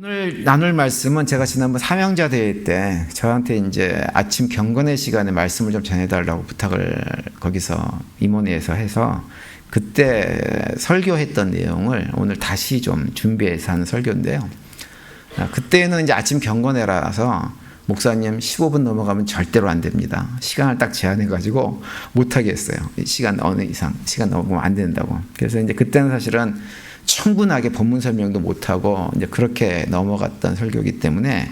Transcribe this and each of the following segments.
오늘 나눌 말씀은 제가 지난번 사명자 대회 때 저한테 이제 아침 경건의 시간에 말씀을 좀 전해달라고 부탁을 거기서 임원회에서 해서 그때 설교했던 내용을 오늘 다시 좀 준비해서 하는 설교인데요. 그때는 이제 아침 경건회라서 목사님 15분 넘어가면 절대로 안 됩니다. 시간을 딱 제한해가지고 못하겠어요. 시간 어느 이상 시간 넘으면 안 된다고. 그래서 이제 그때는 사실은 충분하게 본문 설명도 못하고 이제 그렇게 넘어갔던 설교이기 때문에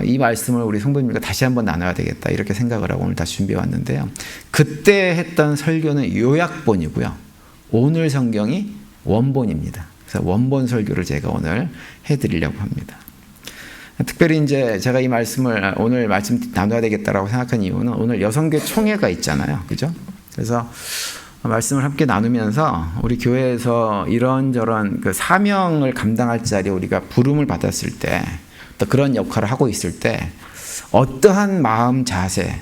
이 말씀을 우리 성도님과 다시 한번 나눠야 되겠다 이렇게 생각을 하고 오늘 다시 준비해 왔는데요. 그때 했던 설교는 요약본이고요. 오늘 성경이 원본입니다. 그래서 원본 설교를 제가 오늘 해드리려고 합니다. 특별히 이제 제가 이 말씀을 오늘 말씀 나눠야 되겠다라고 생각한 이유는 오늘 여성교회 총회가 있잖아요. 그죠? 그래서 말씀을 함께 나누면서 우리 교회에서 이런저런 그 사명을 감당할 자리에 우리가 부름을 받았을 때 또 그런 역할을 하고 있을 때 어떠한 마음 자세,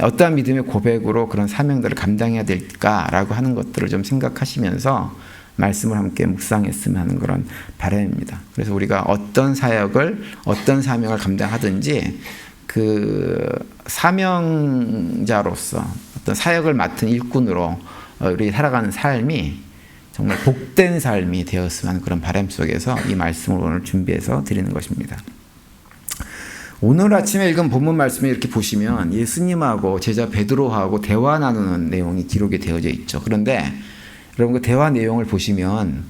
어떠한 믿음의 고백으로 그런 사명들을 감당해야 될까라고 하는 것들을 좀 생각하시면서 말씀을 함께 묵상했으면 하는 그런 바람입니다. 그래서 우리가 어떤 사역을 어떤 사명을 감당하든지 그 사명자로서 어떤 사역을 맡은 일꾼으로 우리 살아가는 삶이 정말 복된 삶이 되었으면 하는 그런 바람 속에서 이 말씀을 오늘 준비해서 드리는 것입니다. 오늘 아침에 읽은 본문 말씀을 이렇게 보시면 예수님하고 제자 베드로하고 대화 나누는 내용이 기록이 되어져 있죠. 그런데 여러분 그 대화 내용을 보시면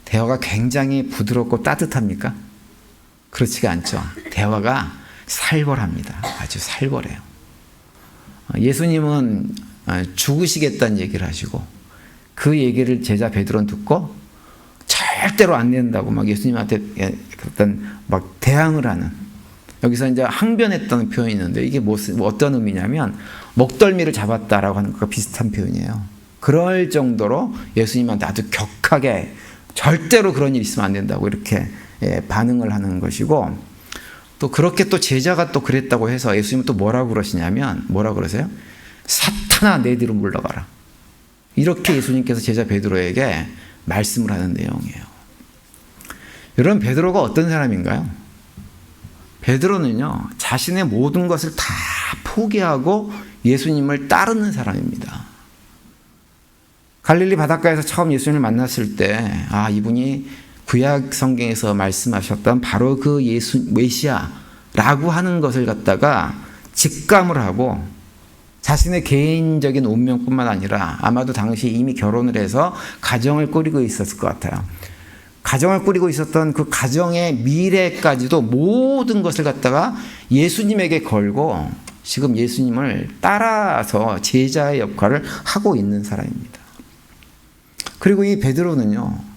대화가 굉장히 부드럽고 따뜻합니까? 그렇지가 않죠. 대화가 살벌합니다. 아주 살벌해요. 예수님은 죽으시겠다는 얘기를 하시고 그 얘기를 제자 베드로는 듣고 절대로 안 된다고 막 예수님한테 어떤 막 대항을 하는, 여기서 이제 항변했다는 표현이 있는데 이게 어떤 의미냐면 목덜미를 잡았다라고 하는 것과 비슷한 표현이에요. 그럴 정도로 예수님한테 아주 격하게 절대로 그런 일이 있으면 안 된다고 이렇게 반응을 하는 것이고, 또 그렇게 또 제자가 또 그랬다고 해서 예수님은 또 뭐라고 그러시냐면 뭐라고 그러세요? 사탄아 내 뒤로 물러가라. 이렇게 예수님께서 제자 베드로에게 말씀을 하는 내용이에요. 여러분 베드로가 어떤 사람인가요? 베드로는요 자신의 모든 것을 다 포기하고 예수님을 따르는 사람입니다. 갈릴리 바닷가에서 처음 예수님을 만났을 때 이분이 구약 성경에서 말씀하셨던 바로 그 메시아라고 하는 것을 갖다가 직감을 하고 자신의 개인적인 운명뿐만 아니라 아마도 당시 이미 결혼을 해서 가정을 꾸리고 있었을 것 같아요. 가정을 꾸리고 있었던 그 가정의 미래까지도 모든 것을 갖다가 예수님에게 걸고 지금 예수님을 따라서 제자의 역할을 하고 있는 사람입니다. 그리고 이 베드로는요,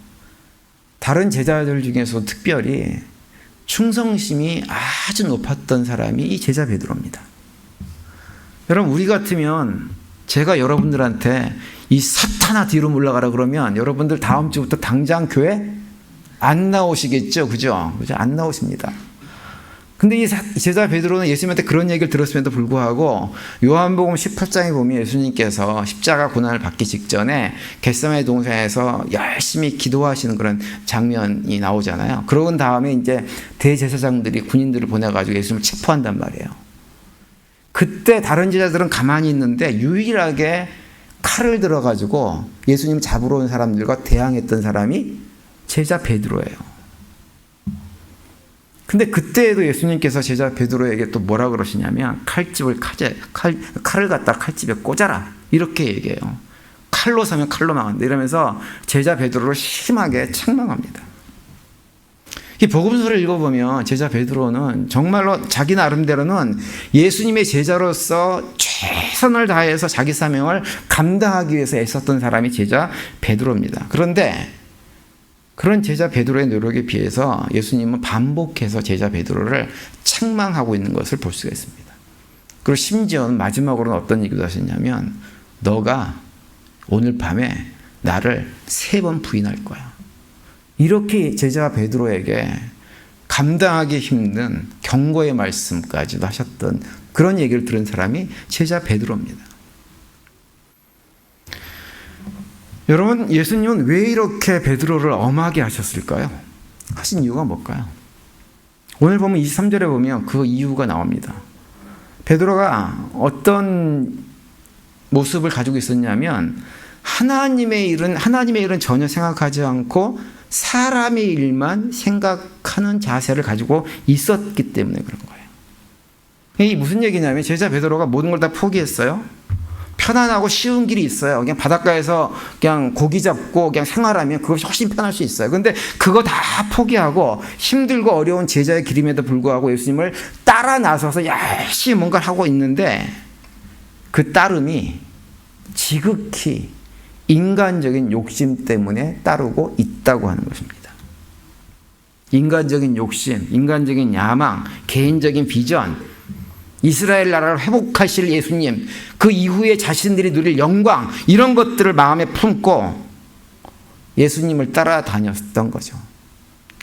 다른 제자들 중에서 특별히 충성심이 아주 높았던 사람이 이 제자 베드로입니다. 여러분 우리 같으면 제가 여러분들한테 이 사탄아 뒤로 물러가라 그러면 여러분들 다음 주부터 당장 교회 안 나오시겠죠? 그죠? 안 나오십니다. 근데 이 제자 베드로는 예수님한테 그런 얘기를 들었음에도 불구하고 요한복음 18장에 보면 예수님께서 십자가 고난을 받기 직전에 겟세마네 동산에서 열심히 기도하시는 그런 장면이 나오잖아요. 그러고 다음에 이제 대제사장들이 군인들을 보내가지고 예수님을 체포한단 말이에요. 그때 다른 제자들은 가만히 있는데 유일하게 칼을 들어가지고 예수님 잡으러 온 사람들과 대항했던 사람이 제자 베드로예요. 근데 그때에도 예수님께서 제자 베드로에게 또 뭐라 그러시냐면 칼을 갖다 칼집에 꽂아라 이렇게 얘기해요. 칼로 사면 칼로 망한다 이러면서 제자 베드로를 심하게 책망합니다. 이 복음서를 읽어보면 제자 베드로는 정말로 자기 나름대로는 예수님의 제자로서 최선을 다해서 자기 사명을 감당하기 위해서 애썼던 사람이 제자 베드로입니다. 그런데 그런 제자 베드로의 노력에 비해서 예수님은 반복해서 제자 베드로를 책망하고 있는 것을 볼 수가 있습니다. 그리고 심지어는 마지막으로는 어떤 얘기도 하셨냐면 너가 오늘 밤에 나를 3번 부인할 거야. 이렇게 제자 베드로에게 감당하기 힘든 경고의 말씀까지도 하셨던 그런 얘기를 들은 사람이 제자 베드로입니다. 여러분 예수님은 왜 이렇게 베드로를 엄하게 하셨을까요? 하신 이유가 뭘까요? 오늘 보면 23절에 보면 그 이유가 나옵니다. 베드로가 어떤 모습을 가지고 있었냐면 하나님의 일은 전혀 생각하지 않고 사람의 일만 생각하는 자세를 가지고 있었기 때문에 그런 거예요. 이게 무슨 얘기냐면 제자 베드로가 모든 걸 다 포기했어요. 편안하고 쉬운 길이 있어요. 그냥 바닷가에서 그냥 고기 잡고 그냥 생활하면 그것이 훨씬 편할 수 있어요. 근데 그거 다 포기하고 힘들고 어려운 제자의 길임에도 불구하고 예수님을 따라 나서서 열심히 뭔가를 하고 있는데 그 따름이 지극히 인간적인 욕심 때문에 따르고 있다고 하는 것입니다. 인간적인 욕심, 인간적인 야망, 개인적인 비전, 이스라엘 나라를 회복하실 예수님, 그 이후에 자신들이 누릴 영광, 이런 것들을 마음에 품고 예수님을 따라다녔던 거죠.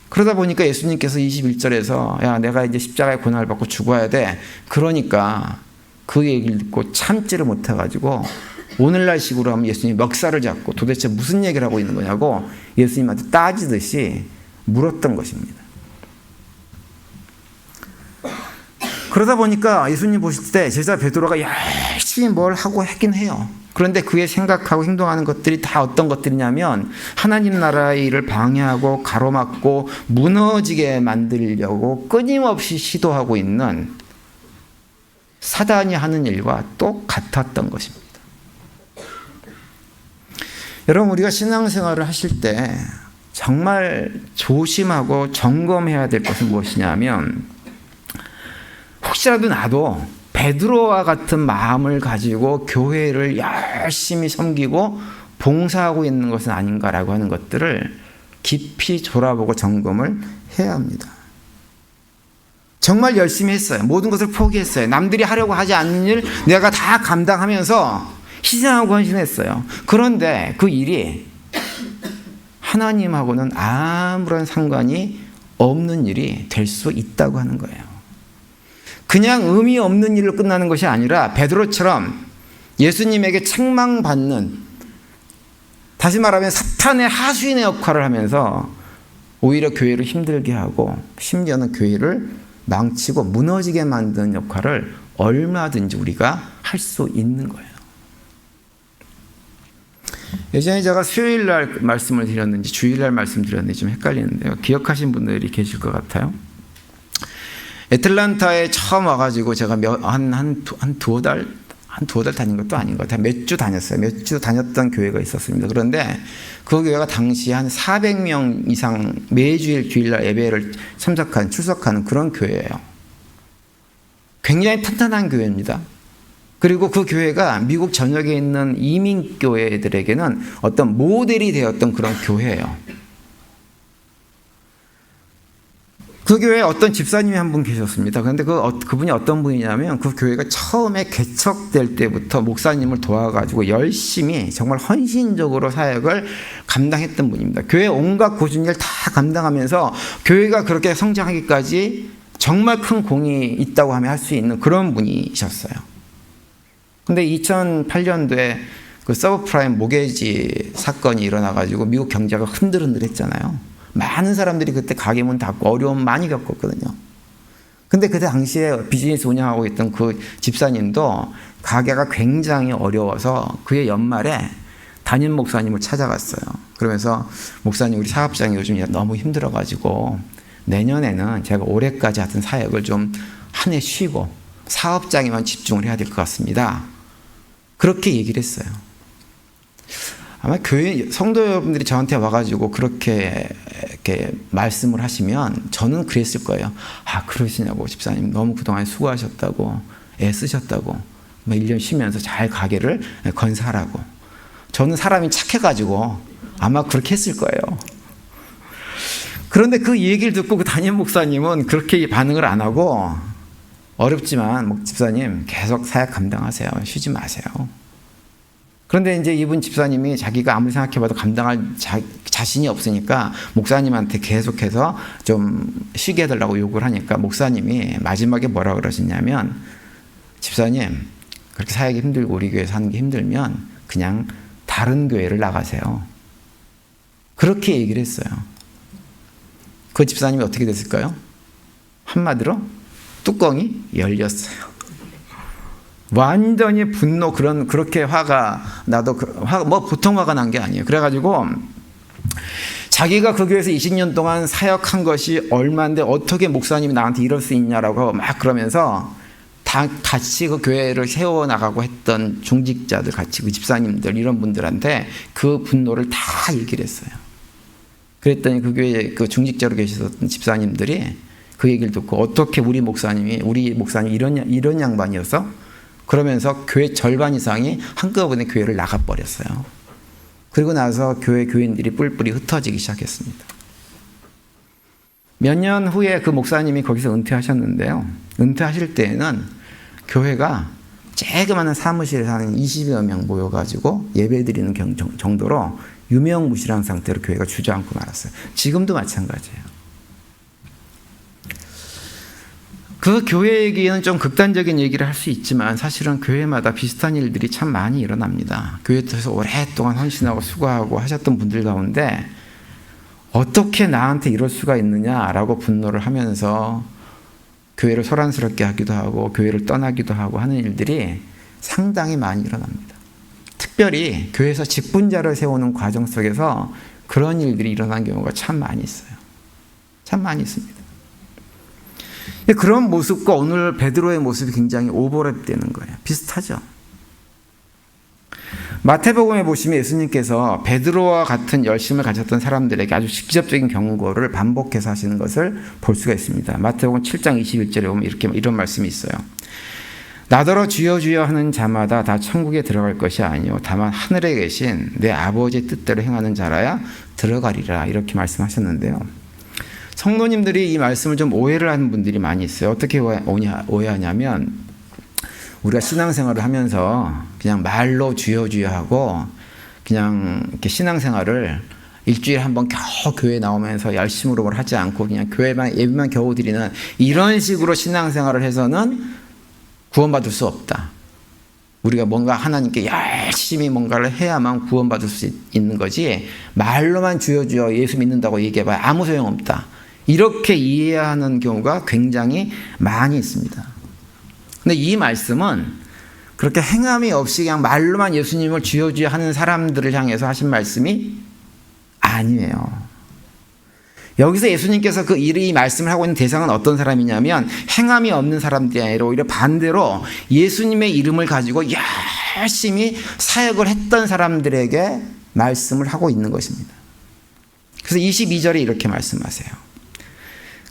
그러다 보니까 예수님께서 21절에서 야, 내가 이제 십자가의 고난을 받고 죽어야 돼. 그러니까 그 얘기를 듣고 참지를 못해가지고 오늘날 식으로 하면 예수님이 멱살을 잡고 도대체 무슨 얘기를 하고 있는 거냐고 예수님한테 따지듯이 물었던 것입니다. 그러다 보니까 예수님 보실 때 제자 베드로가 열심히 뭘 하고 했긴 해요. 그런데 그의 생각하고 행동하는 것들이 다 어떤 것들이냐면 하나님 나라의 일을 방해하고 가로막고 무너지게 만들려고 끊임없이 시도하고 있는 사단이 하는 일과 똑같았던 것입니다. 여러분, 우리가 신앙생활을 하실 때 정말 조심하고 점검해야 될 것은 무엇이냐면 혹시라도 나도 베드로와 같은 마음을 가지고 교회를 열심히 섬기고 봉사하고 있는 것은 아닌가라고 하는 것들을 깊이 돌아보고 점검을 해야 합니다. 정말 열심히 했어요. 모든 것을 포기했어요. 남들이 하려고 하지 않는 일 내가 다 감당하면서 희생하고 헌신했어요. 그런데 그 일이 하나님하고는 아무런 상관이 없는 일이 될 수 있다고 하는 거예요. 그냥 의미 없는 일로 끝나는 것이 아니라 베드로처럼 예수님에게 책망받는, 다시 말하면 사탄의 하수인의 역할을 하면서 오히려 교회를 힘들게 하고 심지어는 교회를 망치고 무너지게 만드는 역할을 얼마든지 우리가 할 수 있는 거예요. 예전에 제가 수요일날 말씀을 드렸는지 주일날 말씀드렸는지 좀 헷갈리는데요. 기억하신 분들이 계실 것 같아요. 애틀란타에 처음 와가지고 제가 한 두어 달 다닌 것도 아닌 것 같아요. 몇 주 다녔어요. 몇 주 다녔던 교회가 있었습니다. 그런데 그 교회가 당시 한 400명 이상 매주일 주일날 예배를 출석하는 그런 교회예요. 굉장히 탄탄한 교회입니다. 그리고 그 교회가 미국 전역에 있는 이민교회들에게는 어떤 모델이 되었던 그런 교회예요. 그 교회에 어떤 집사님이 한 분 계셨습니다. 그런데 그분이 어떤 분이냐면 그 교회가 처음에 개척될 때부터 목사님을 도와가지고 열심히 정말 헌신적으로 사역을 감당했던 분입니다. 교회 온갖 고준 일 다 감당하면서 교회가 그렇게 성장하기까지 정말 큰 공이 있다고 하면 할 수 있는 그런 분이셨어요. 근데 2008년도에 그 서브프라임 모게지 사건이 일어나가지고 미국 경제가 흔들흔들했잖아요. 많은 사람들이 그때 가게 문 닫고 어려움 많이 겪었거든요. 근데 그 당시에 비즈니스 운영하고 있던 그 집사님도 가게가 굉장히 어려워서 그해 연말에 담임 목사님을 찾아갔어요. 그러면서 목사님, 우리 사업장이 요즘 너무 힘들어가지고 내년에는 제가 올해까지 하던 사역을 좀 한 해 쉬고 사업장에만 집중을 해야 될 것 같습니다. 그렇게 얘기를 했어요. 아마 교회 성도 여러분들이 저한테 와가지고 그렇게 이렇게 말씀을 하시면 저는 그랬을 거예요. 아, 그러시냐고 집사님 너무 그동안 수고하셨다고 애쓰셨다고 1년 쉬면서 잘 가게를 건사하라고. 저는 사람이 착해가지고 아마 그렇게 했을 거예요. 그런데 그 얘기를 듣고 그 담임 목사님은 그렇게 반응을 안 하고 어렵지만 집사님 계속 사역 감당하세요. 쉬지 마세요. 그런데 이제 이분 집사님이 자기가 아무리 생각해봐도 감당할 자신이 없으니까 목사님한테 계속해서 좀 쉬게 해달라고 요구를 하니까 목사님이 마지막에 뭐라 그러시냐면 집사님 그렇게 사역이 힘들고 우리 교회에서 하는 게 힘들면 그냥 다른 교회를 나가세요. 그렇게 얘기를 했어요. 그 집사님이 어떻게 됐을까요? 한마디로 뚜껑이 열렸어요. 완전히 분노, 그렇게 화가 나도, 보통 화가 난 게 아니에요. 그래가지고 자기가 그 교회에서 20년 동안 사역한 것이 얼마인데 어떻게 목사님이 나한테 이럴 수 있냐라고 막 그러면서 다 같이 그 교회를 세워나가고 했던 중직자들, 같이 그 집사님들, 이런 분들한테 그 분노를 다 얘기를 했어요. 그랬더니 그 교회에 그 중직자로 계셨던 집사님들이 그 얘기를 듣고, 어떻게 우리 목사님이 이런 양반이어서, 그러면서 교회 절반 이상이 한꺼번에 교회를 나가버렸어요. 그리고 나서 교인들이 뿔뿔이 흩어지기 시작했습니다. 몇 년 후에 그 목사님이 거기서 은퇴하셨는데요. 은퇴하실 때에는 교회가 조그마한 사무실에 한 20여 명 모여가지고 예배드리는 정도로 유명무실한 상태로 교회가 주저앉고 말았어요. 지금도 마찬가지예요. 그 교회 얘기는 좀 극단적인 얘기를 할 수 있지만 사실은 교회마다 비슷한 일들이 참 많이 일어납니다. 교회에서 오랫동안 헌신하고 수고하고 하셨던 분들 가운데 어떻게 나한테 이럴 수가 있느냐라고 분노를 하면서 교회를 소란스럽게 하기도 하고 교회를 떠나기도 하고 하는 일들이 상당히 많이 일어납니다. 특별히 교회에서 직분자를 세우는 과정 속에서 그런 일들이 일어난 경우가 참 많이 있어요. 참 많이 있습니다. 그런 모습과 오늘 베드로의 모습이 굉장히 오버랩되는 거예요. 비슷하죠. 마태복음에 보시면 예수님께서 베드로와 같은 열심을 가졌던 사람들에게 아주 직접적인 경고를 반복해서 하시는 것을 볼 수가 있습니다. 마태복음 7장 21절에 보면 이런 말씀이 있어요. 나더러 주여 주여 하는 자마다 다 천국에 들어갈 것이 아니요 다만 하늘에 계신 내 아버지의 뜻대로 행하는 자라야 들어가리라, 이렇게 말씀하셨는데요. 성도님들이 이 말씀을 좀 오해를 하는 분들이 많이 있어요. 어떻게 오해하냐면, 우리가 신앙생활을 하면서 그냥 말로 주여 주여 하고 그냥 이렇게 신앙생활을 일주일에 한 번 겨우 교회 나오면서 열심으로 뭘 하지 않고 그냥 교회만 예배만 겨우 드리는 이런 식으로 신앙생활을 해서는 구원받을 수 없다. 우리가 뭔가 하나님께 열심히 뭔가를 해야만 구원받을 수 있는 거지, 말로만 주여 주여 예수 믿는다고 얘기해봐야 아무 소용없다. 이렇게 이해하는 경우가 굉장히 많이 있습니다. 근데 이 말씀은 그렇게 행함이 없이 그냥 말로만 예수님을 주여 주여 하는 사람들을 향해서 하신 말씀이 아니에요. 여기서 예수님께서 이 말씀을 하고 있는 대상은 어떤 사람이냐면 행함이 없는 사람들이 아니라 오히려 반대로 예수님의 이름을 가지고 열심히 사역을 했던 사람들에게 말씀을 하고 있는 것입니다. 그래서 22절에 이렇게 말씀하세요.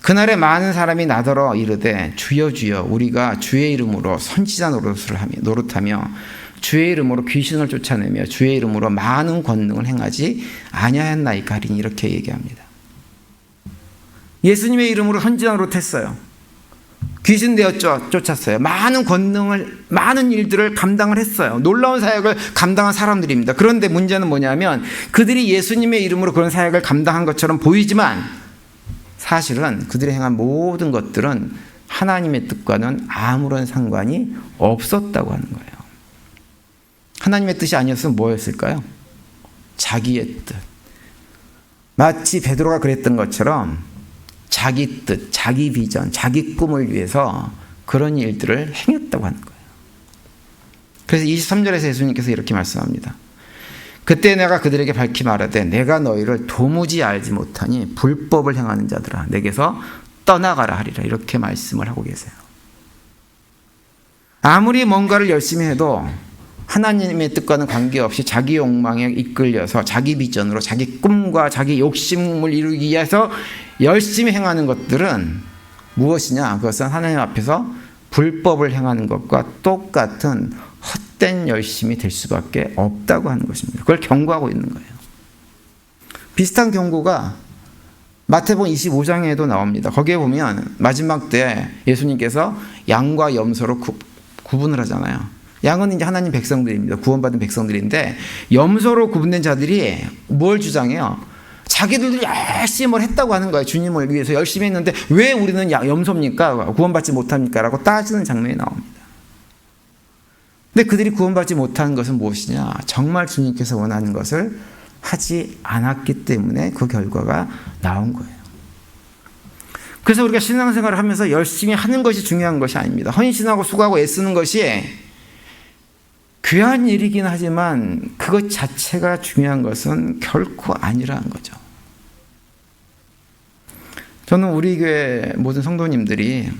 그날에 많은 사람이 나더러 이르되 주여 주여 우리가 주의 이름으로 선지자 노릇하며 주의 이름으로 귀신을 쫓아내며 주의 이름으로 많은 권능을 행하지 아니하였나이까 하리니, 이렇게 얘기합니다. 예수님의 이름으로 선지자 노릇했어요. 귀신 되어 쫓았어요. 많은 권능을, 많은 일들을 감당을 했어요. 놀라운 사역을 감당한 사람들입니다. 그런데 문제는 뭐냐면 그들이 예수님의 이름으로 그런 사역을 감당한 것처럼 보이지만 사실은 그들이 행한 모든 것들은 하나님의 뜻과는 아무런 상관이 없었다고 하는 거예요. 하나님의 뜻이 아니었으면 뭐였을까요? 자기의 뜻. 마치 베드로가 그랬던 것처럼 자기 뜻, 자기 비전, 자기 꿈을 위해서 그런 일들을 행했다고 하는 거예요. 그래서 23절에서 예수님께서 이렇게 말씀합니다. 그때 내가 그들에게 밝히 말하되 내가 너희를 도무지 알지 못하니 불법을 행하는 자들아 내게서 떠나가라 하리라, 이렇게 말씀을 하고 계세요. 아무리 뭔가를 열심히 해도 하나님의 뜻과는 관계없이 자기 욕망에 이끌려서 자기 비전으로 자기 꿈과 자기 욕심을 이루기 위해서 열심히 행하는 것들은 무엇이냐? 그것은 하나님 앞에서 불법을 행하는 것과 똑같은 헛된 열심이 될 수밖에 없다고 하는 것입니다. 그걸 경고하고 있는 거예요. 비슷한 경고가 마태복음 25장에도 나옵니다. 거기에 보면 마지막 때 예수님께서 양과 염소로 구분을 하잖아요. 양은 이제 하나님 백성들입니다. 구원받은 백성들인데 염소로 구분된 자들이 뭘 주장해요? 자기들도 열심히 뭘 했다고 하는 거예요. 주님을 위해서 열심히 했는데 왜 우리는 염소입니까? 구원받지 못합니까? 라고 따지는 장면이 나옵니다. 근데 그들이 구원받지 못한 것은 무엇이냐? 정말 주님께서 원하는 것을 하지 않았기 때문에 그 결과가 나온 거예요. 그래서 우리가 신앙생활을 하면서 열심히 하는 것이 중요한 것이 아닙니다. 헌신하고 수고하고 애쓰는 것이 귀한 일이긴 하지만 그것 자체가 중요한 것은 결코 아니라는 거죠. 저는 우리 교회 모든 성도님들이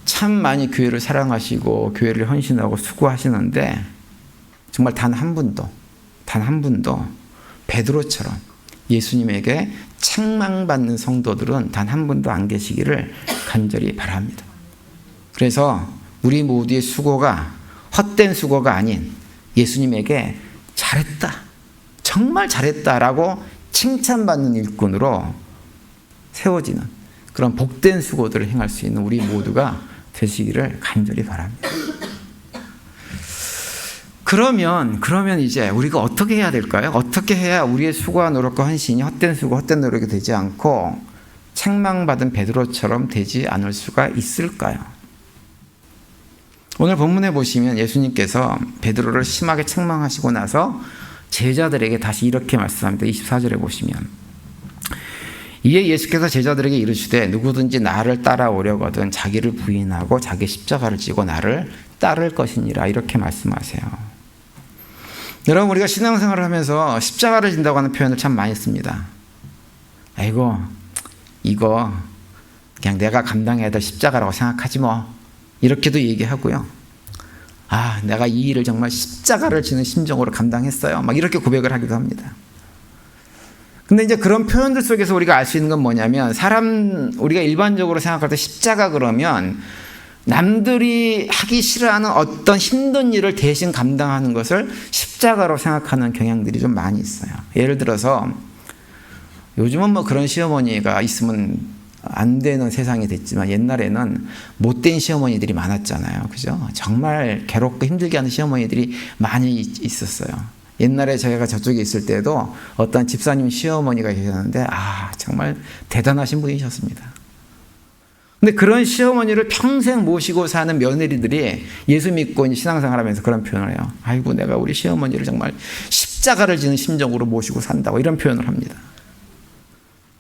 참 많이 교회를 사랑하시고 교회를 헌신하고 수고하시는데 정말 단 한 분도 베드로처럼 예수님에게 책망받는 성도들은 단 한 분도 안 계시기를 간절히 바랍니다. 그래서 우리 모두의 수고가 헛된 수고가 아닌 예수님에게 잘했다, 정말 잘했다라고 칭찬받는 일꾼으로 세워지는 그런 복된 수고들을 행할 수 있는 우리 모두가 되시기를 간절히 바랍니다. 그러면 이제 우리가 어떻게 해야 될까요? 어떻게 해야 우리의 수고와 노력과 헌신이 헛된 수고, 헛된 노력이 되지 않고 책망받은 베드로처럼 되지 않을 수가 있을까요? 오늘 본문에 보시면 예수님께서 베드로를 심하게 책망하시고 나서 제자들에게 다시 이렇게 말씀합니다. 24절에 보시면 이에 예수께서 제자들에게 이르시되 누구든지 나를 따라오려거든 자기를 부인하고 자기 십자가를 지고 나를 따를 것이니라 이렇게 말씀하세요. 여러분, 우리가 신앙생활을 하면서 십자가를 진다고 하는 표현을 참 많이 씁니다. 아이고, 이거 그냥 내가 감당해야 될 십자가라고 생각하지 뭐. 이렇게도 얘기하고요. 아, 내가 이 일을 정말 십자가를 지는 심정으로 감당했어요. 막 이렇게 고백을 하기도 합니다. 근데 이제 그런 표현들 속에서 우리가 알 수 있는 건 뭐냐면 우리가 일반적으로 생각할 때 십자가 그러면 남들이 하기 싫어하는 어떤 힘든 일을 대신 감당하는 것을 십자가로 생각하는 경향들이 좀 많이 있어요. 예를 들어서 요즘은 뭐 그런 시어머니가 있으면 안 되는 세상이 됐지만 옛날에는 못된 시어머니들이 많았잖아요. 그죠? 정말 괴롭고 힘들게 하는 시어머니들이 많이 있었어요. 옛날에 저희가 저쪽에 있을 때도 어떤 집사님 시어머니가 계셨는데 정말 대단하신 분이셨습니다. 근데 그런 시어머니를 평생 모시고 사는 며느리들이 예수 믿고 신앙생활하면서 그런 표현을 해요. 아이고, 내가 우리 시어머니를 정말 십자가를 지는 심정으로 모시고 산다고 이런 표현을 합니다.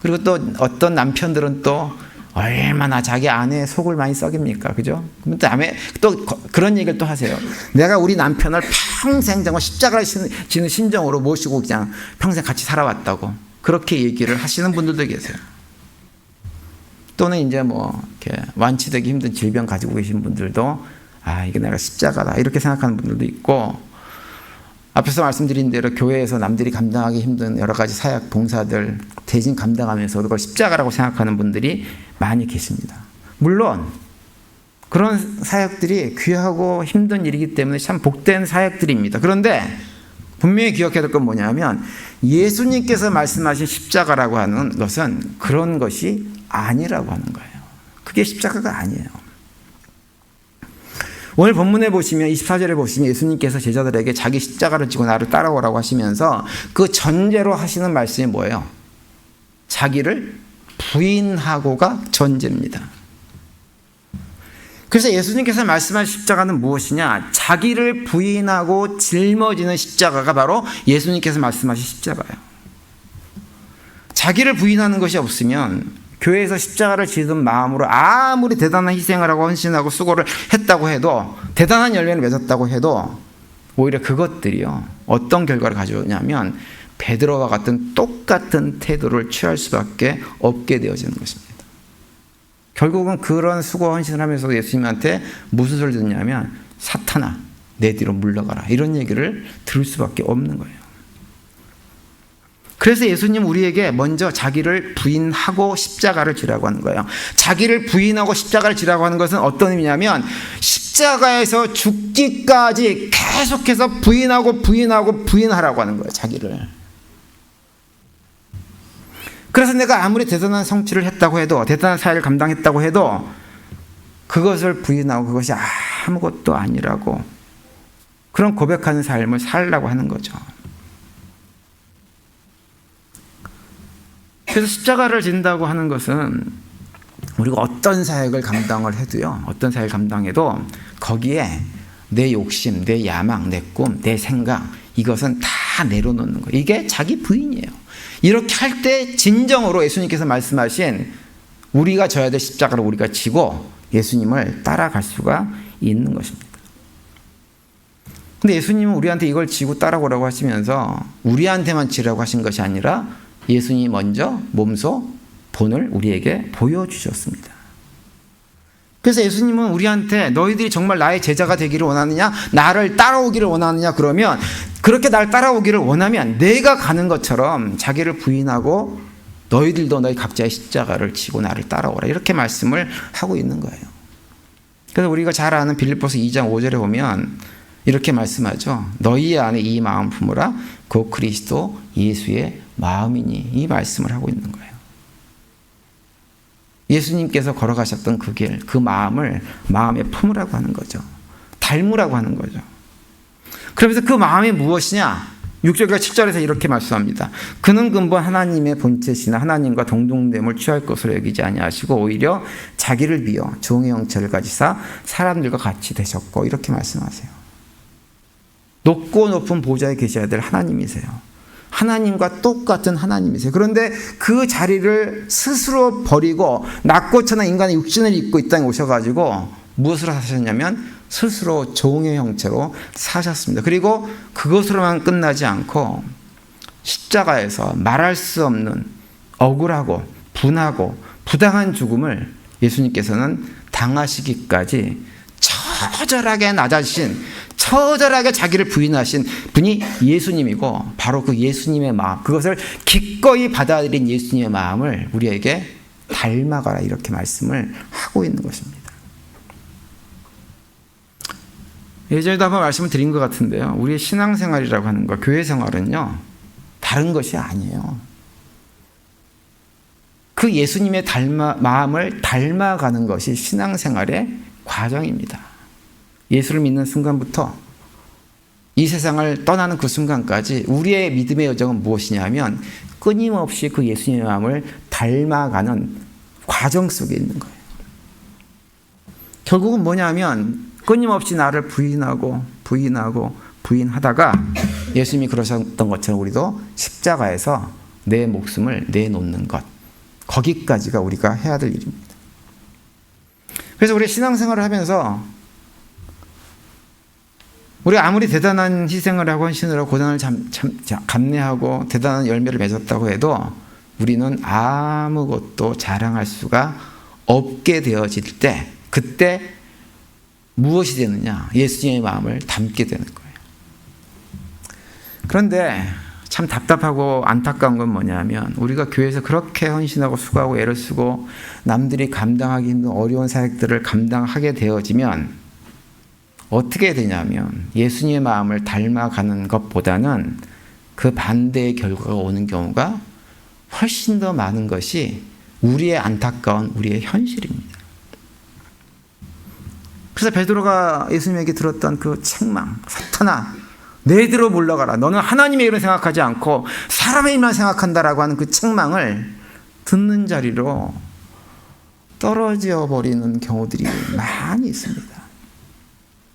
그리고 또 어떤 남편들은 또 얼마나 자기 아내의 속을 많이 썩입니까? 그죠? 그럼 다음에 또 그런 얘기를 또 하세요. 내가 우리 남편을 평생 정말 십자가를 지는 심정으로 모시고 그냥 평생 같이 살아왔다고 그렇게 얘기를 하시는 분들도 계세요. 또는 이제 뭐 이렇게 완치되기 힘든 질병 가지고 계신 분들도 이게 내가 십자가다 이렇게 생각하는 분들도 있고, 앞에서 말씀드린 대로 교회에서 남들이 감당하기 힘든 여러 가지 사역 봉사들 대신 감당하면서 그걸 십자가라고 생각하는 분들이 많이 계십니다. 물론 그런 사역들이 귀하고 힘든 일이기 때문에 참 복된 사역들입니다. 그런데 분명히 기억해야 될 건 뭐냐면 예수님께서 말씀하신 십자가라고 하는 것은 그런 것이 아니라고 하는 거예요. 그게 십자가가 아니에요. 오늘 본문에 보시면 24절에 보시면 예수님께서 제자들에게 자기 십자가를 지고 나를 따라오라고 하시면서 그 전제로 하시는 말씀이 뭐예요? 자기를 부인하고가 전제입니다. 그래서 예수님께서 말씀하신 십자가는 무엇이냐? 자기를 부인하고 짊어지는 십자가가 바로 예수님께서 말씀하신 십자가예요. 자기를 부인하는 것이 없으면 교회에서 십자가를 지는 마음으로 아무리 대단한 희생을 하고 헌신하고 수고를 했다고 해도, 대단한 열매를 맺었다고 해도 오히려 그것들이요 어떤 결과를 가져오냐면 베드로와 같은 똑같은 태도를 취할 수밖에 없게 되어지는 것입니다. 결국은 그런 수고 헌신을 하면서도 예수님한테 무슨 소리를 듣냐면 사탄아 내 뒤로 물러가라 이런 얘기를 들을 수밖에 없는 거예요. 그래서 예수님 우리에게 먼저 자기를 부인하고 십자가를 지라고 하는 거예요. 자기를 부인하고 십자가를 지라고 하는 것은 어떤 의미냐면 십자가에서 죽기까지 계속해서 부인하라고 하는 거예요. 자기를. 그래서 내가 아무리 대단한 성취를 했다고 해도, 대단한 사역을 감당했다고 해도 그것을 부인하고 그것이 아무것도 아니라고 그런 고백하는 삶을 살라고 하는 거죠. 그래서 십자가를 진다고 하는 것은 우리가 어떤 사역을 감당을 해도요, 어떤 사역을 감당해도 거기에 내 욕심, 내 야망, 내 꿈, 내 생각 이것은 다 내려놓는 거예요. 이게 자기 부인이에요. 이렇게 할 때 진정으로 예수님께서 말씀하신 우리가 져야 될 십자가를 우리가 지고 예수님을 따라갈 수가 있는 것입니다. 근데 예수님은 우리한테 이걸 지고 따라오라고 하시면서 우리한테만 지라고 하신 것이 아니라 예수님이 먼저 몸소 본을 우리에게 보여주셨습니다. 그래서 예수님은 우리한테 너희들이 정말 나의 제자가 되기를 원하느냐, 나를 따라오기를 원하느냐, 그러면 그렇게 날 따라오기를 원하면 내가 가는 것처럼 자기를 부인하고 너희들도 너희 각자의 십자가를 지고 나를 따라오라, 이렇게 말씀을 하고 있는 거예요. 그래서 우리가 잘 아는 빌립보서 2장 5절에 보면 이렇희 말씀하죠. 너희 안에 이 마음 품으라, 그 그리스도 예수의 마음이니, 이 말씀을 하고 있는 거예요. 예수님께서 걸어가셨던 그 길, 그 마음을 마음에 품으라고 하는 거죠. 닮으라고 하는 거죠. 그러면서 그 마음이 무엇이냐? 6절과 7절에서 이렇게 말씀합니다. 그는 근본 하나님의 본체시나 하나님과 동등됨을 취할 것으로 여기지 아니하시고 오히려 자기를 비어 종의 형체를 가지사 사람들과 같이 되셨고, 이렇게 말씀하세요. 높고 높은 보좌에 계셔야 될 하나님이세요. 하나님과 똑같은 하나님이세요. 그런데 그 자리를 스스로 버리고 낮고 천한 인간의 육신을 입고 이 땅에 오셔가지고 무엇으로 사셨냐면 스스로 종의 형체로 사셨습니다. 그리고 그것으로만 끝나지 않고 십자가에서 말할 수 없는 억울하고 분하고 부당한 죽음을 예수님께서는 당하시기까지 처절하게 낮아지신, 처절하게 자기를 부인하신 분이 예수님이고, 바로 그 예수님의 마음, 그것을 기꺼이 받아들인 예수님의 마음을 우리에게 닮아가라, 이렇게 말씀을 하고 있는 것입니다. 예전에도 한번 말씀을 드린 것 같은데요, 우리의 신앙생활이라고 하는 거, 교회 생활은요 다른 것이 아니에요. 그 예수님의 마음을 닮아가는 것이 신앙생활의 과정입니다. 예수를 믿는 순간부터 이 세상을 떠나는 그 순간까지 우리의 믿음의 여정은 무엇이냐면 끊임없이 그 예수님의 마음을 닮아가는 과정 속에 있는 거예요. 결국은 뭐냐면 끊임없이 나를 부인하다가 예수님이 그러셨던 것처럼 우리도 십자가에서 내 목숨을 내놓는 것, 거기까지가 우리가 해야 될 일입니다. 그래서 우리 신앙생활을 하면서 우리가 아무리 대단한 희생을 하고 헌신을 하고 고난을 감내하고 대단한 열매를 맺었다고 해도 우리는 아무것도 자랑할 수가 없게 되어질 때, 그때 무엇이 되느냐? 예수님의 마음을 담게 되는 거예요. 그런데 참 답답하고 안타까운 건 뭐냐면 우리가 교회에서 그렇게 헌신하고 수고하고 애를 쓰고 남들이 감당하기 힘든 어려운 사역들을 감당하게 되어지면 어떻게 되냐면 예수님의 마음을 닮아가는 것보다는 그 반대의 결과가 오는 경우가 훨씬 더 많은 것이 우리의 안타까운 우리의 현실입니다. 그래서 베드로가 예수님에게 들었던 그 책망, 사탄아 내대로 물러가라, 너는 하나님의 일을 생각하지 않고 사람의 일만 생각한다라고 하는 그 책망을 듣는 자리로 떨어져 버리는 경우들이 많이 있습니다.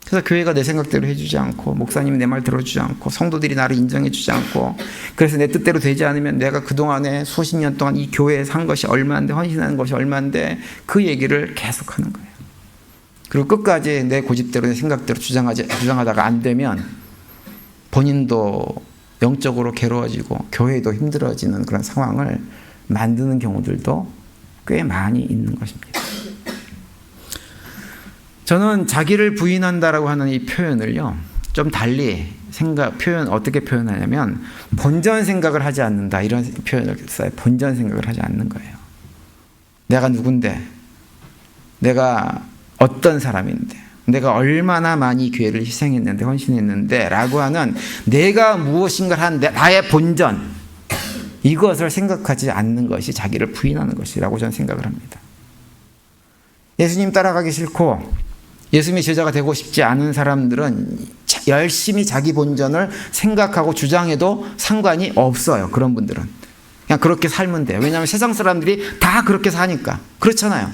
그래서 교회가 내 생각대로 해주지 않고, 목사님이 내 말 들어주지 않고, 성도들이 나를 인정해주지 않고, 그래서 내 뜻대로 되지 않으면 내가 그동안에 수십 년 동안 이 교회에서 한 것이 얼마인데, 헌신하는 것이 얼마인데, 그 얘기를 계속하는 거예요. 그리고 끝까지 내 고집대로 내 생각대로 주장하다가 안 되면 본인도 영적으로 괴로워지고 교회도 힘들어지는 그런 상황을 만드는 경우들도 꽤 많이 있는 것입니다. 저는 자기를 부인한다라고 하는 이 표현을요, 좀 달리 표현 어떻게 표현하냐면 본전 생각을 하지 않는다, 이런 표현을 써요. 본전 생각을 하지 않는 거예요. 내가 누군데, 내가 어떤 사람인데, 내가 얼마나 많이 교회를 희생했는데, 헌신했는데 라고 하는 내가 무엇인가 한 나의 본전, 이것을 생각하지 않는 것이 자기를 부인하는 것이라고 저는 생각을 합니다. 예수님 따라가기 싫고 예수님의 제자가 되고 싶지 않은 사람들은 열심히 자기 본전을 생각하고 주장해도 상관이 없어요. 그런 분들은 그냥 그렇게 살면 돼요. 왜냐하면 세상 사람들이 다 그렇게 사니까. 그렇잖아요.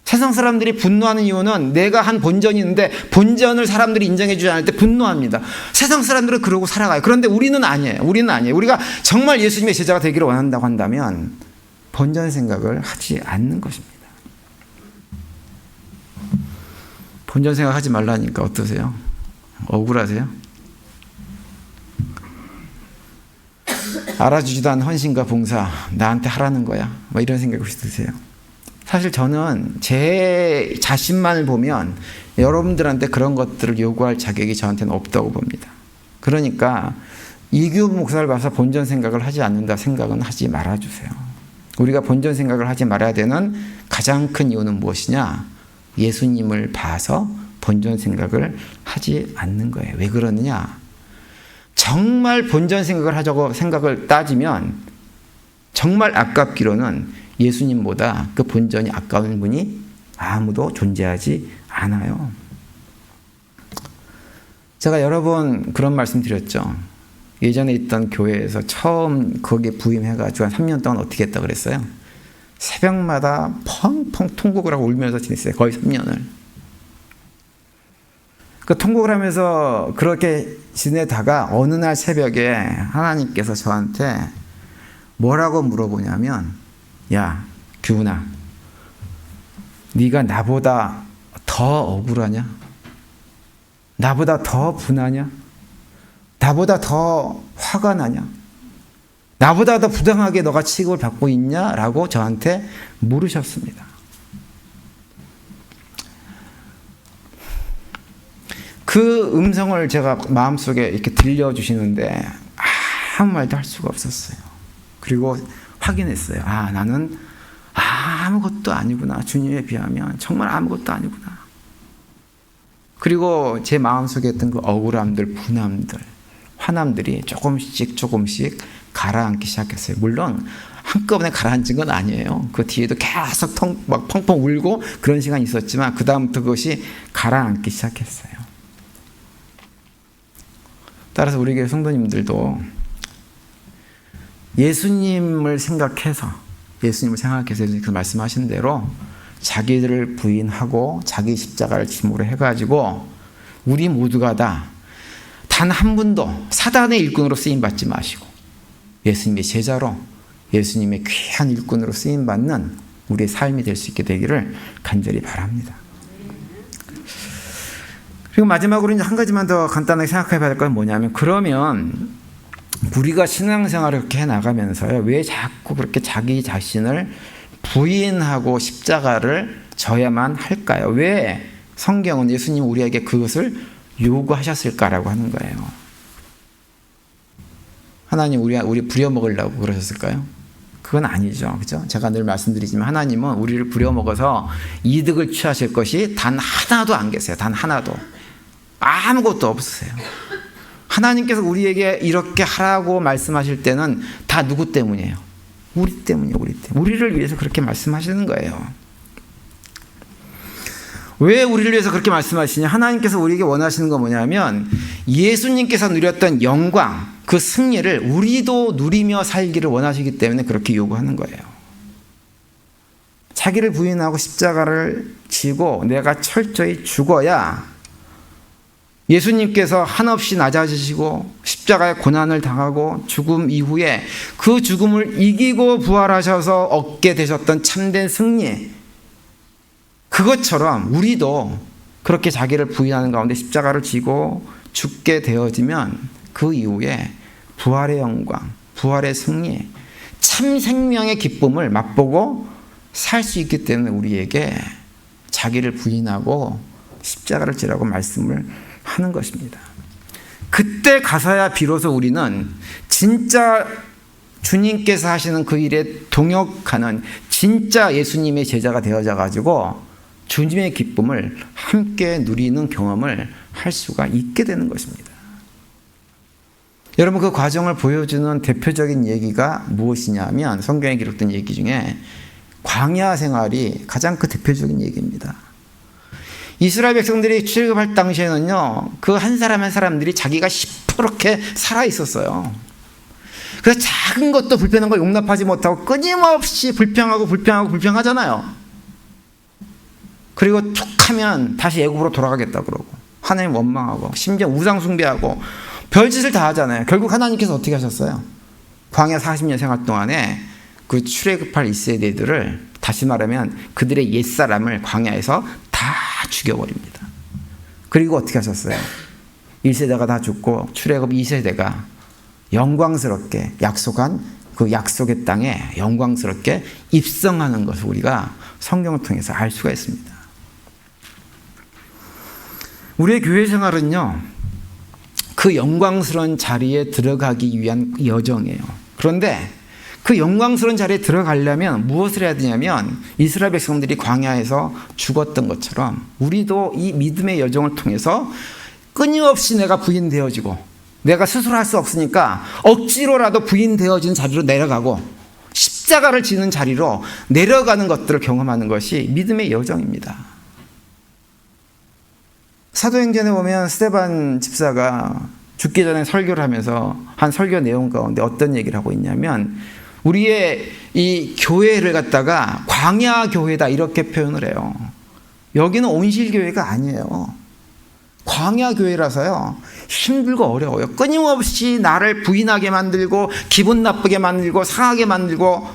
세상 사람들이 분노하는 이유는 내가 한 본전이 있는데 본전을 사람들이 인정해 주지 않을 때 분노합니다. 세상 사람들은 그러고 살아가요. 그런데 우리는 아니에요. 우리가 정말 예수님의 제자가 되기를 원한다고 한다면 본전 생각을 하지 않는 것입니다. 본전 생각하지 말라니까 어떠세요? 억울하세요? 알아주지도 않은 헌신과 봉사 나한테 하라는 거야, 뭐 이런 생각 혹시 드세요? 사실 저는 제 자신만을 보면 여러분들한테 그런 것들을 요구할 자격이 저한테는 없다고 봅니다. 그러니까 이규 목사를 봐서 본전 생각을 하지 않는다 생각은 하지 말아주세요. 우리가 본전 생각을 하지 말아야 되는 가장 큰 이유는 무엇이냐? 예수님을 봐서 본전 생각을 하지 않는 거예요. 왜 그러느냐? 정말 본전 생각을 하자고 생각을 따지면 정말 아깝기로는 예수님보다 그 본전이 아까운 분이 아무도 존재하지 않아요. 제가 여러 번 그런 말씀 드렸죠. 예전에 있던 교회에서 처음 거기에 부임해가지고 한 3년 동안 어떻게 했다 그랬어요? 새벽마다 펑펑 통곡을 하고 울면서 지냈어요. 거의 3년을. 그 통곡을 하면서 그렇게 지내다가 어느 날 새벽에 하나님께서 저한테 뭐라고 물어보냐면, 야, 규훈아, 네가 나보다 더 억울하냐? 나보다 더 분하냐? 나보다 더 화가 나냐? 나보다 더 부당하게 너가 취급을 받고 있냐? 라고 저한테 물으셨습니다. 그 음성을 제가 마음속에 이렇게 들려주시는데 아무 말도 할 수가 없었어요. 그리고 확인했어요. 아, 나는 아무것도 아니구나. 주님에 비하면 정말 아무것도 아니구나. 그리고 제 마음속에 있던 그 억울함들, 분함들, 화남들이 조금씩 가라앉기 시작했어요. 물론 한꺼번에 가라앉은 건 아니에요. 그 뒤에도 계속 막 펑펑 울고 그런 시간이 있었지만 그 다음부터 그것이 가라앉기 시작했어요. 따라서 우리 교회 성도님들도 예수님을 생각해서 예수님께서 말씀하신 대로 자기들을 부인하고 자기 십자가를 짐으로 해가지고 우리 모두가 다 단 한 분도 사단의 일꾼으로 쓰임받지 마시고 예수님의 제자로 예수님의 귀한 일꾼으로 쓰임받는 우리의 삶이 될 수 있게 되기를 간절히 바랍니다. 그리고 마지막으로 이제 한 가지만 더 간단하게 생각해 봐야 될 건 뭐냐면, 그러면 우리가 신앙생활을 그렇게 해나가면서요, 왜 자꾸 그렇게 자기 자신을 부인하고 십자가를 져야만 할까요? 왜 성경은 예수님 우리에게 그것을 요구하셨을까라고 하는 거예요. 하나님 우리 부려먹으려고 그러셨을까요? 그건 아니죠. 그죠? 제가 늘 말씀드리지만 하나님은 우리를 부려먹어서 이득을 취하실 것이 단 하나도 안 계세요. 단 하나도. 아무것도 없으세요. 하나님께서 우리에게 이렇게 하라고 말씀하실 때는 다 누구 때문이에요? 우리 때문이에요. 우리를 위해서 그렇게 말씀하시는 거예요. 왜 우리를 위해서 그렇게 말씀하시냐? 하나님께서 우리에게 원하시는 건 뭐냐면 예수님께서 누렸던 영광, 그 승리를 우리도 누리며 살기를 원하시기 때문에 그렇게 요구하는 거예요. 자기를 부인하고 십자가를 지고 내가 철저히 죽어야 예수님께서 한없이 낮아지시고 십자가의 고난을 당하고 죽음 이후에 그 죽음을 이기고 부활하셔서 얻게 되셨던 참된 승리, 그것처럼 우리도 그렇게 자기를 부인하는 가운데 십자가를 지고 죽게 되어지면 그 이후에 부활의 영광, 부활의 승리, 참 생명의 기쁨을 맛보고 살 수 있기 때문에 우리에게 자기를 부인하고 십자가를 지라고 말씀을 하는 것입니다. 그때 가서야 비로소 우리는 진짜 주님께서 하시는 그 일에 동역하는 진짜 예수님의 제자가 되어져 가지고 주님의 기쁨을 함께 누리는 경험을 할 수가 있게 되는 것입니다. 여러분, 그 과정을 보여주는 대표적인 얘기가 무엇이냐면 성경에 기록된 얘기 중에 광야 생활이 가장 그 대표적인 얘기입니다. 이스라엘 백성들이 출애굽할 당시에는요, 그 한 사람 한 사람들이 자기가 시퍼렇게 살아 있었어요. 그래서 작은 것도 불편한 걸 용납하지 못하고 끊임없이 불평하잖아요. 그리고 툭하면 다시 애굽으로 돌아가겠다 그러고 하나님 원망하고 심지어 우상 숭배하고 별짓을 다 하잖아요. 결국 하나님께서 어떻게 하셨어요? 광야 40년 생활 동안에 그 출애굽할 이스라엘들을 다시 말하면 그들의 옛사람을 광야에서 다 죽여버립니다. 그리고 어떻게 하셨어요? 1세대가 다 죽고 출애굽 2세대가 영광스럽게 약속한 그 약속의 땅에 영광스럽게 입성하는 것을 우리가 성경을 통해서 알 수가 있습니다. 우리의 교회 생활은요, 그 영광스러운 자리에 들어가기 위한 여정이에요. 그런데 그 영광스러운 자리에 들어가려면 무엇을 해야 되냐면 이스라엘 백성들이 광야에서 죽었던 것처럼 우리도 이 믿음의 여정을 통해서 끊임없이 내가 부인되어지고 내가 스스로 할 수 없으니까 억지로라도 부인되어진 자리로 내려가고 십자가를 지는 자리로 내려가는 것들을 경험하는 것이 믿음의 여정입니다. 사도행전에 보면 스데반 집사가 죽기 전에 설교를 하면서 한 설교 내용 가운데 어떤 얘기를 하고 있냐면 우리의 이 교회를 갖다가 광야 교회다 이렇게 표현을 해요. 여기는 온실 교회가 아니에요. 광야 교회라서요. 힘들고 어려워요. 끊임없이 나를 부인하게 만들고 기분 나쁘게 만들고 상하게 만들고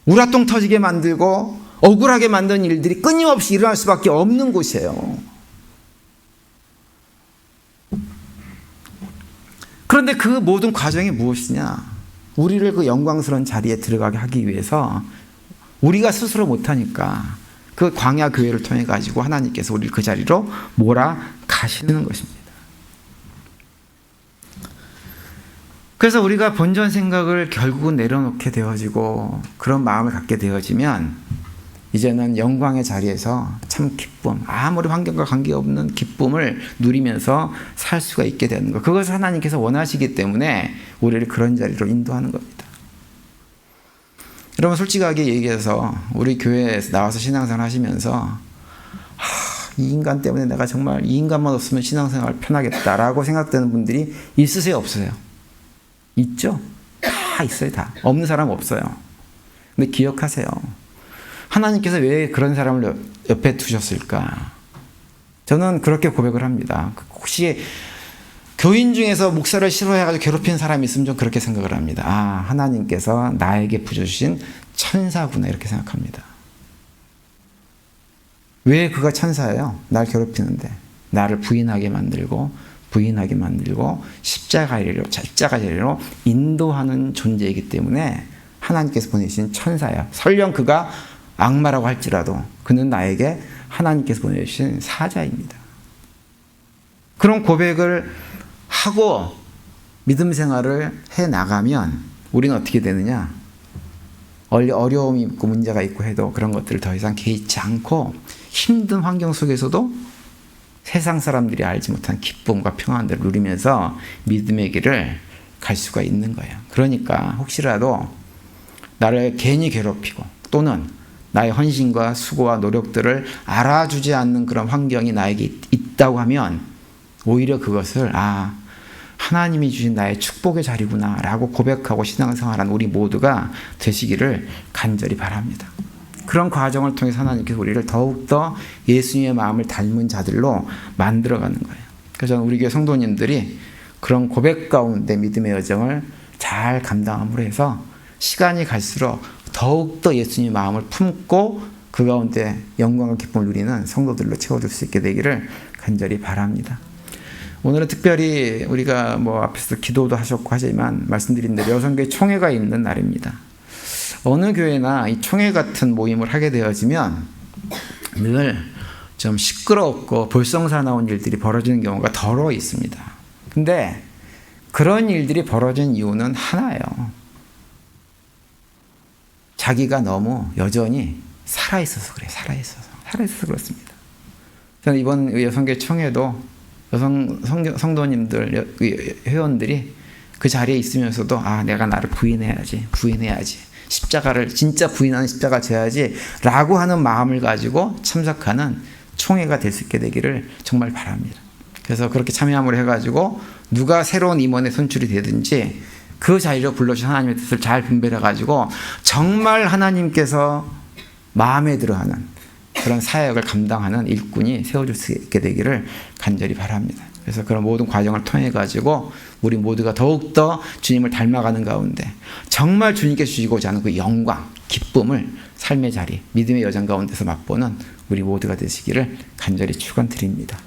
우라통 터지게 만들고 억울하게 만드는 일들이 끊임없이 일어날 수밖에 없는 곳이에요. 그런데 그 모든 과정이 무엇이냐? 우리를 그 영광스러운 자리에 들어가게 하기 위해서 우리가 스스로 못하니까 그 광야 교회를 통해 가지고 하나님께서 우리를 그 자리로 몰아가시는 것입니다. 그래서 우리가 본전 생각을 결국은 내려놓게 되어지고 그런 마음을 갖게 되어지면 이제는 영광의 자리에서 참 기쁨, 아무리 환경과 관계없는 기쁨을 누리면서 살 수가 있게 되는 것. 그것을 하나님께서 원하시기 때문에 우리를 그런 자리로 인도하는 겁니다. 여러분 솔직하게 얘기해서 우리 교회에서 나와서 신앙생활 하시면서 이 인간 때문에 내가 정말 이 인간만 없으면 신앙생활 편하겠다라고 생각되는 분들이 있으세요? 없으세요? 있죠? 다 있어요. 다. 없는 사람 없어요. 근데 기억하세요. 하나님께서 왜 그런 사람을 옆에 두셨을까? 저는 그렇게 고백을 합니다. 혹시 교인 중에서 목사를 싫어해가지고 괴롭히는 사람이 있으면 좀 그렇게 생각을 합니다. 아, 하나님께서 나에게 부여주신 천사구나 이렇게 생각합니다. 왜 그가 천사예요? 날 괴롭히는데 나를 부인하게 만들고 십자가 자리로 인도하는 존재이기 때문에 하나님께서 보내신 천사야. 설령 그가 악마라고 할지라도 그는 나에게 하나님께서 보내주신 사자입니다. 그런 고백을 하고 믿음 생활을 해나가면 우리는 어떻게 되느냐? 어려움이 있고 문제가 있고 해도 그런 것들을 더 이상 개의치 않고 힘든 환경 속에서도 세상 사람들이 알지 못한 기쁨과 평안을 누리면서 믿음의 길을 갈 수가 있는 거예요. 그러니까 혹시라도 나를 괜히 괴롭히고 또는 나의 헌신과 수고와 노력들을 알아주지 않는 그런 환경이 나에게 있다고 하면 오히려 그것을 하나님이 주신 나의 축복의 자리구나 라고 고백하고 신앙생활한 우리 모두가 되시기를 간절히 바랍니다. 그런 과정을 통해서 하나님께서 우리를 더욱더 예수님의 마음을 닮은 자들로 만들어가는 거예요. 그래서 우리 교회 성도님들이 그런 고백 가운데 믿음의 여정을 잘 감당함으로 해서 시간이 갈수록 더욱더 예수님의 마음을 품고 그 가운데 영광과 기쁨을 누리는 성도들로 채워줄 수 있게 되기를 간절히 바랍니다. 오늘은 특별히 우리가 앞에서 기도도 하셨고 하지만 말씀드린 대로 여성교회 총회가 있는 날입니다. 어느 교회나 이 총회 같은 모임을 하게 되어지면 늘 좀 시끄럽고 볼썽사나운 일들이 벌어지는 경우가 더러 있습니다. 근데 그런 일들이 벌어진 이유는 하나예요. 자기가 너무 여전히 살아있어서 그래요. 살아있어서 그렇습니다. 저는 이번 여성교회 총회도 여성 성도님들, 회원들이 그 자리에 있으면서도 내가 나를 부인해야지. 십자가를 진짜 부인하는 십자가 져야지 라고 하는 마음을 가지고 참석하는 총회가 될 수 있게 되기를 정말 바랍니다. 그래서 그렇게 참여함으로 해가지고 누가 새로운 임원에 선출이 되든지 그 자리로 불러주신 하나님의 뜻을 잘 분별해가지고 정말 하나님께서 마음에 들어하는 그런 사역을 감당하는 일꾼이 세워줄 수 있게 되기를 간절히 바랍니다. 그래서 그런 모든 과정을 통해 가지고 우리 모두가 더욱더 주님을 닮아가는 가운데 정말 주님께 주시고자 하는 그 영광, 기쁨을 삶의 자리, 믿음의 여정 가운데서 맛보는 우리 모두가 되시기를 간절히 축원드립니다.